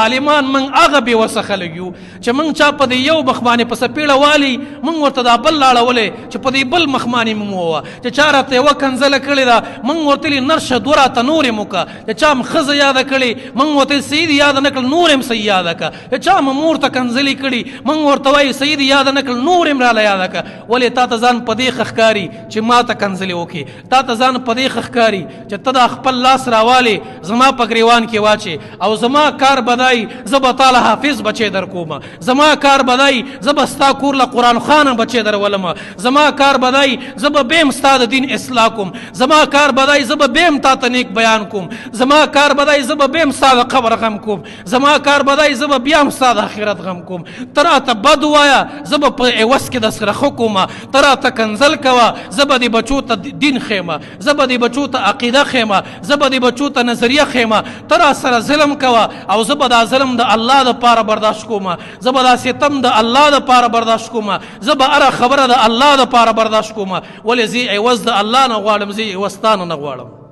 ظالمان من هغه بې وسه خلک یو چې موږ چا په دې یو مخ باندې په سپېړه والي موږ ورته دا بل لاړولې چې په دې بل مخ باندې مو ووه چې چا راته یوه کنځله کړې ده موږ ورته ویلي نرشه دوه راته نورې مو که چې چا م ښځه یاده کړې موږ ورته صحیح دي یاده نه کړل نور هم صحیح یاده که چې چا م مور ته کنځلې کړي موږ ورته وایو صحیح دي یاده نه کړل نور هم راله یاده که ولې تا ته ځان په دې ښه ښکاري چې ما ته کنځلې وکړي تا ته ځان په دې ښه ښکاري چې ته دا خپل لاس راوالې زما په ګریوان کې واچې او زما کار بدای زه به تاله حافظ بچی در کومه زما کار بدای زه به ستا کور له قرآن خانه بچی در ولمه زما کار بدای زه به بیم ستا د دین اصلاح کوم زما کار بدای زه به بیم تا ته نیک بیان کوم زما کار بدای زه به بیم ستا د قبر غم کوم زما کار بدای زه به بیا هم ستا د آخرت غم کوم ته راته بد وایه زه به په عوض کې در سره ښه کومه ته راته کنځل کوه زه به دې بچو ته دین ښیمه زه به دې بچو ته عقیده ښیمه زه به دې بچو ته نظریه ښیمه ته را سره ظلم کوه او زه به دا ظلم د الله دپاره برداشت کومه زه به دا ستم د الله دپاره برداشت کومه زه به هره خبره د الله دپاره برداشت کومه ولې زه عوض د الله نه غواړم زه عوض تا نه غواړم